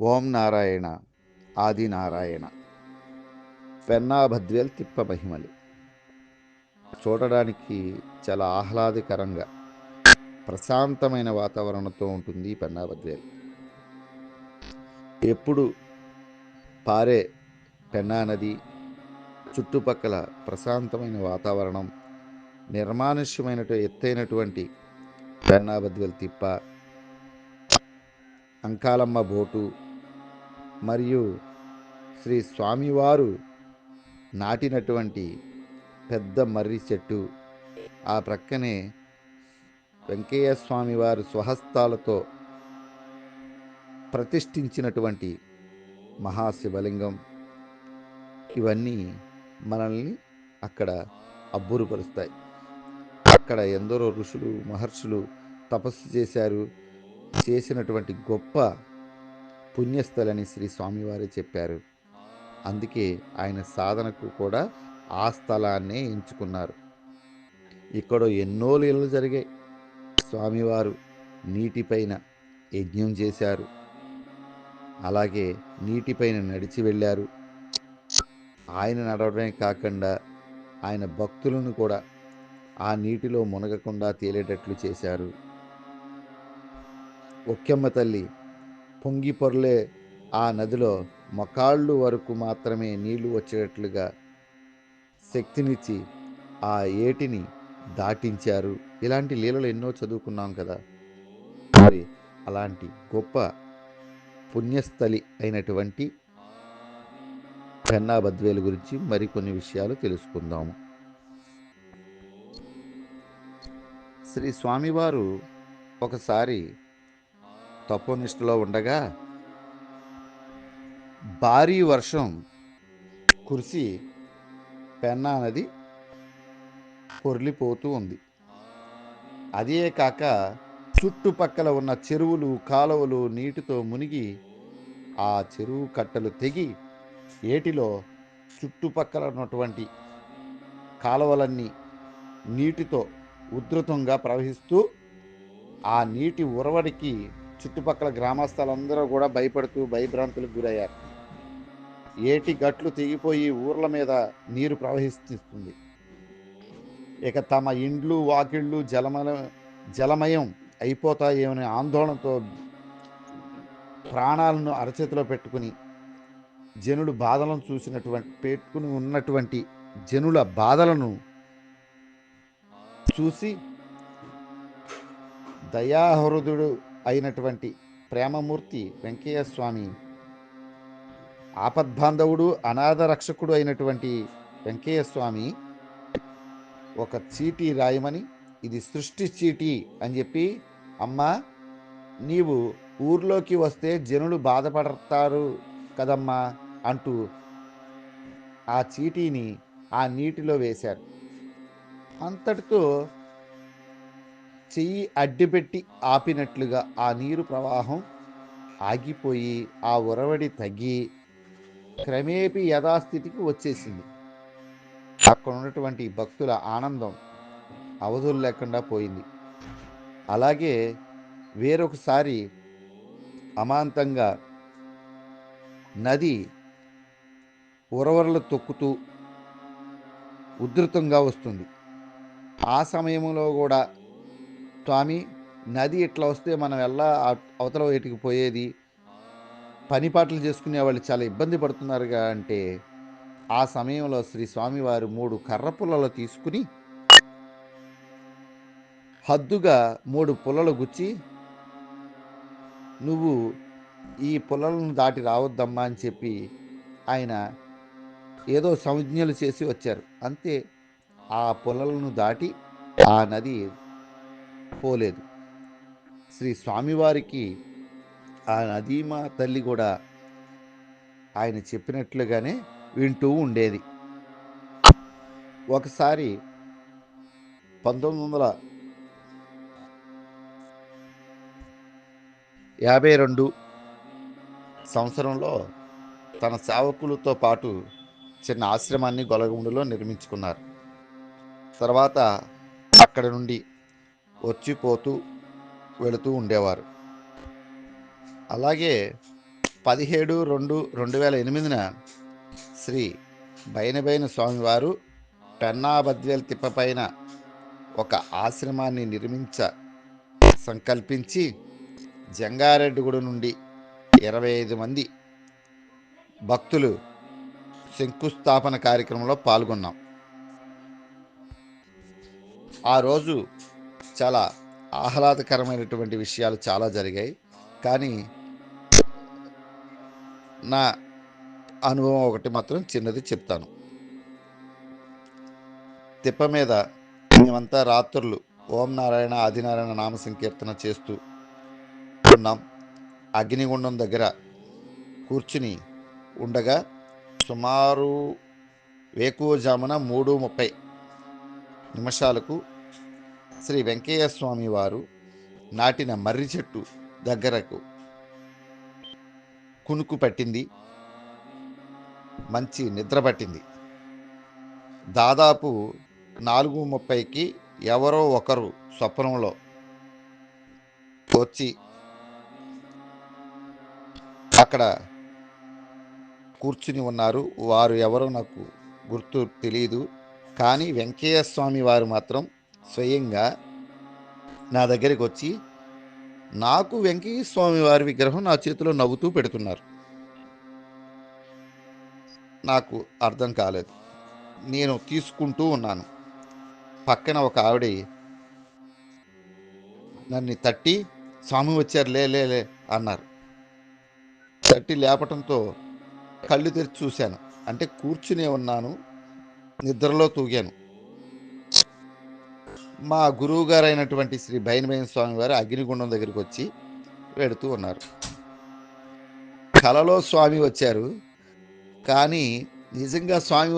ఓం నారాయణ ఆది నారాయణ. పెన్నాభద్వేల్ తిప్ప మహిమలు చూడడానికి చాలా ఆహ్లాదకరంగా ప్రశాంతమైన వాతావరణంతో ఉంటుంది ఈ పెన్నాభద్వేల్. ఎప్పుడు పారే పెన్నా నది, చుట్టుపక్కల ప్రశాంతమైన వాతావరణం, నిర్మానుష్యమైన ఎత్తైనటువంటి పెన్నాభద్వేల్ తిప్ప, అంకాలమ్మ బోటు మరియు శ్రీ స్వామివారు నాటినటువంటి పెద్ద మర్రి చెట్టు, ఆ ప్రక్కనే వెంకయ్య స్వామి వారు స్వహస్తాలతో ప్రతిష్ఠించినటువంటి మహాశివలింగం, ఇవన్నీ మనల్ని అక్కడ అబ్బురుపరుస్తాయి. అక్కడ ఎందరో ఋషులు మహర్షులు తపస్సు చేశారు. చేసినటువంటి గొప్ప పుణ్యస్థలని శ్రీ స్వామివారే చెప్పారు. అందుకే ఆయన సాధనకు కూడా ఆ స్థలాన్నే ఎంచుకున్నారు. ఇక్కడ ఎన్నో లీలలు జరిగాయి. స్వామివారు నీటిపైన యజ్ఞం చేశారు, అలాగే నీటిపైన నడిచి వెళ్ళారు. ఆయన నడవడమే కాకుండా ఆయన భక్తులను కూడా ఆ నీటిలో మునగకుండా తేలేటట్లు చేశారు. ఒక్కెమ్మ తల్లి పొంగి పొర్లే ఆ నదిలో మొకాళ్ళు వరకు మాత్రమే నీళ్లు వచ్చేటట్లుగా శక్తినిచ్చి ఆ ఏటిని దాటించారు. ఇలాంటి లీలలు ఎన్నో చదువుకున్నాం కదా. మరి అలాంటి గొప్ప పుణ్యస్థలి అయినటువంటి పెన్నాభద్వేలు గురించి మరికొన్ని విషయాలు తెలుసుకుందాము. శ్రీ స్వామివారు ఒకసారి తపోనిష్టలో ఉండగా భారీ వర్షం కురిసి పెన్నా నది పొర్లిపోతూ ఉంది. అదే కాక చుట్టుపక్కల ఉన్న చెరువులు కాలువలు నీటితో మునిగి ఆ చెరువు కట్టలు తెగి ఏటిలో చుట్టుపక్కల ఉన్నటువంటి కాలువలన్నీ నీటితో ఉధృతంగా ప్రవహిస్తూ ఆ నీటి ఉరవడికి చుట్టుపక్కల గ్రామస్తులందరూ కూడా భయపడుతూ భయభ్రాంతులకు గురయ్యారు. ఏటి గట్లు తెగిపోయి ఊర్ల మీద నీరు ప్రవహిస్తుంది. ఇక తమ ఇండ్లు వాకిళ్ళు జలమయం అయిపోతాయేమనే ఆందోళనతో ప్రాణాలను అరచేతిలో పెట్టుకుని జనులు బాధలను పెట్టుకుని ఉన్నటువంటి జనుల బాధలను చూసి దయాహృదుడు అయినటువంటి ప్రేమమూర్తి వెంకయ్య స్వామి, ఆపద్బాంధవుడు అనాథ రక్షకుడు అయినటువంటి వెంకయ్య స్వామి ఒక చీటీ రాయమని, ఇది సృష్టి చీటీ అని చెప్పి, అమ్మా నీవు ఊర్లోకి వస్తే జనులు బాధపడతారు కదమ్మా అంటూ ఆ చీటీని ఆ నీటిలో వేశారు. అంతటితో చెయ్యి అడ్డుపెట్టి ఆపినట్లుగా ఆ నీరు ప్రవాహం ఆగిపోయి ఆ ఉరవడి తగ్గి క్రమేపీ యథాస్థితికి వచ్చేసింది. అక్కడ ఉన్నటువంటి భక్తుల ఆనందం అవధులు లేకుండా పోయింది. అలాగే వేరొకసారి అమాంతంగా నది ఉరవరలు తొక్కుతూ ఉధృతంగా వస్తుంది. ఆ సమయంలో కూడా స్వామి నది ఇట్లా వస్తే మనం ఎలా అవతల వైపుకి పోయేది, పని పాటలు చేసుకునే వాళ్ళు చాలా ఇబ్బంది పడుతున్నారుగా అంటే, ఆ సమయంలో శ్రీ స్వామివారు 3 కర్ర పుల్లలు తీసుకుని హద్దుగా 3 పుల్లలు గుచ్చి, నువ్వు ఈ పుల్లలను దాటి రావద్దమ్మా అని చెప్పి ఆయన ఏదో సంజ్ఞలు చేసి వచ్చారు. అంతే, ఆ పుల్లలను దాటి ఆ నది పోలేదు. శ్రీ స్వామివారికి ఆ నదీమా తల్లి కూడా ఆయన చెప్పినట్లుగానే వింటూ ఉండేది. ఒకసారి 1952 సంవత్సరంలో తన సేవకులతో పాటు చిన్న ఆశ్రమాన్ని గొలగముడిలో నిర్మించుకున్నారు. తర్వాత అక్కడి నుండి వచ్చిపోతూ వెళుతూ ఉండేవారు. అలాగే 17/2/2008 శ్రీ బైనబైన స్వామివారు పెన్నాబద్వేల్ తిప్పపైన ఒక ఆశ్రమాన్ని సంకల్పించి జంగారెడ్డిగూడ నుండి 25 మంది భక్తులు శంకుస్థాపన కార్యక్రమంలో పాల్గొన్నాం. ఆ రోజు చాలా ఆహ్లాదకరమైనటువంటి విషయాలు చాలా జరిగాయి. కానీ నా అనుభవం ఒకటి మాత్రం చిన్నది చెప్తాను. తిప్ప మీద మేమంతా రాత్రులు ఓం నారాయణ ఆదినారాయణ నామ సంకీర్తన చేస్తూ ఉన్నాం. అగ్నిగుండం దగ్గర కూర్చుని ఉండగా సుమారు వేకువజామున 3:30 శ్రీ వెంకయ్య స్వామి వారు నాటిన మర్రి చెట్టు దగ్గరకు కునుకు పట్టింది. మంచి నిద్ర పట్టింది. దాదాపు 4:30కి ఎవరో ఒకరు స్వప్నంలో వచ్చి అక్కడ కూర్చుని ఉన్నారు. వారు ఎవరో నాకు గుర్తు తెలియదు. కానీ వెంకయ్య స్వామి వారు మాత్రం స్వయంగా నా దగ్గరికి వచ్చి నాకు వెంకయ్య స్వామి వారి విగ్రహం నా చేతిలో నవ్వుతూ పెడుతున్నారు. నాకు అర్థం కాలేదు. నేను తీసుకుంటూ ఉన్నాను. పక్కన ఒక ఆవిడ నన్ను తట్టి స్వామి వచ్చారు లే లే లే అన్నారు. తట్టి లేపటంతో కళ్ళు తెరిచి చూశాను. అంటే కూర్చునే ఉన్నాను, నిద్రలో తూగాను. మా గురువు గారు అయినటువంటి శ్రీ బైనబైన స్వామి వారు అగ్నిగుండం దగ్గరికి వచ్చి వెడుతూ ఉన్నారు. కలలో స్వామి వచ్చారు. కానీ నిజంగా స్వామి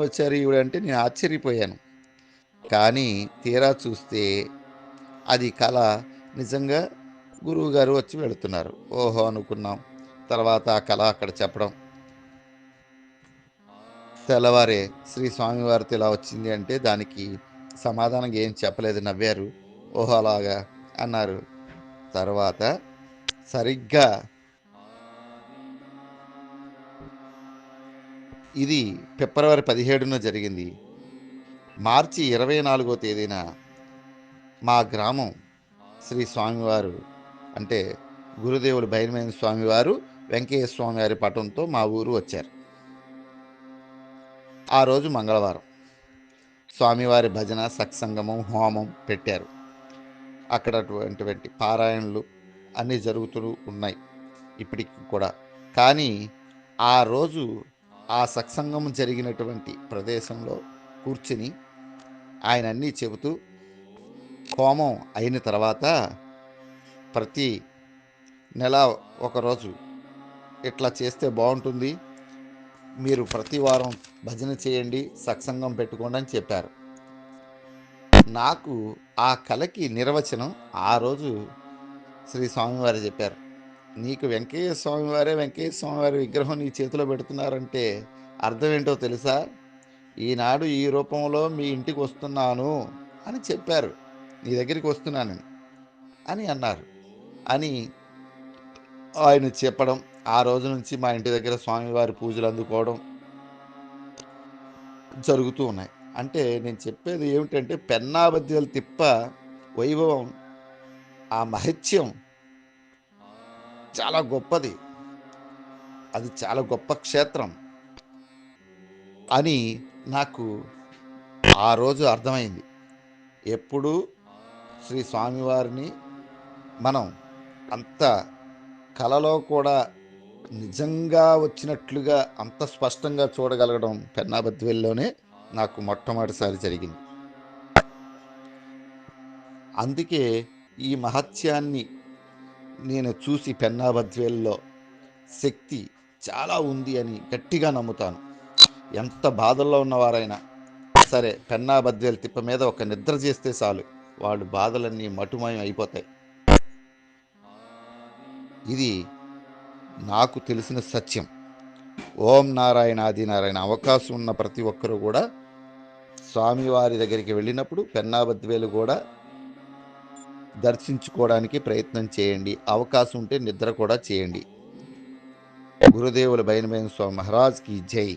వచ్చారు ఈవిడంటే నేను ఆశ్చర్యపోయాను. కానీ తీరా చూస్తే అది కళ. నిజంగా గురువు గారు వచ్చి వెళుతున్నారు. ఓహో అనుకున్నాం. తర్వాత ఆ కళ అక్కడ చెప్పడం. తెల్లవారే శ్రీ స్వామివారితో ఇలా వచ్చింది అంటే దానికి సమాధానంగా ఏం చెప్పలేదు. నవ్వారు. ఓహో అలాగా అన్నారు. తర్వాత సరిగ్గా ఇది ఫిబ్రవరి 17న జరిగింది. మార్చి 24వ తేదీన మా గ్రామం శ్రీ స్వామివారు అంటే గురుదేవులు బైనబైన స్వామివారు వెంకయ్య స్వామివారి పటంతో మా ఊరు వచ్చారు. ఆ రోజు మంగళవారం. స్వామివారి భజన సత్సంగమం హోమం పెట్టారు. అక్కడ అటువంటి పారాయణలు అన్నీ జరుగుతూ ఉన్నాయి ఇప్పటికి కూడా. కానీ ఆ రోజు ఆ సత్సంగం జరిగినటువంటి ప్రదేశంలో కూర్చుని ఆయన అన్నీ చెబుతూ హోమం అయిన తర్వాత ప్రతి నెల ఒకరోజు ఇట్లా చేస్తే బాగుంటుంది, మీరు ప్రతి వారం భజన చేయండి, సత్సంగం పెట్టుకోండి అని చెప్పారు. నాకు ఆ కళకి నిర్వచనం ఆ రోజు శ్రీ స్వామివారు చెప్పారు. నీకు వెంకయ్య స్వామివారి విగ్రహం నీ చేతిలో పెడుతున్నారంటే అర్థం ఏంటో తెలుసా? ఈనాడు ఈ రూపంలో మీ ఇంటికి వస్తున్నాను అని చెప్పారు. నీ దగ్గరికి వస్తున్నానని అని అన్నారు. అని ఆయన చెప్పడం, ఆ రోజు నుంచి మా ఇంటి దగ్గర స్వామివారి పూజలు అందుకోవడం జరుగుతూ ఉన్నాయి. అంటే నేను చెప్పేది ఏమిటంటే పెన్నాబద్వేల్ తిప్ప వైభవం, ఆ మహత్యం చాలా గొప్పది. అది చాలా గొప్ప క్షేత్రం అని నాకు ఆ రోజు అర్థమైంది. ఎప్పుడు శ్రీ స్వామివారిని మనం అంత కలలో కూడా నిజంగా వచ్చినట్లుగా అంత స్పష్టంగా చూడగలగడం పెన్నాబద్వేల్లోనే నాకు మొట్టమొదటిసారి జరిగింది. అందుకే ఈ మహత్యాన్ని నేను చూసి పెన్నాబద్వేల్లో శక్తి చాలా ఉంది అని గట్టిగా నమ్ముతాను. ఎంత బాధల్లో ఉన్నవారైనా సరే పెన్నాబద్వేల్ తిప్ప మీద ఒక నిద్ర చేస్తే చాలు, వాళ్ళు బాధలన్నీ మటుమాయం అయిపోతాయి. ఇది నాకు తెలిసిన సత్యం. ఓం నారాయణ ఆదినారాయణ. అవకాశం ఉన్న ప్రతి ఒక్కరూ కూడా స్వామివారి దగ్గరికి వెళ్ళినప్పుడు పెన్నాబద్వేలు కూడా దర్శించుకోవడానికి ప్రయత్నం చేయండి. అవకాశం ఉంటే నిద్ర కూడా చేయండి. గురుదేవుల బైన బైన స్వామి మహారాజ్‌కి జై.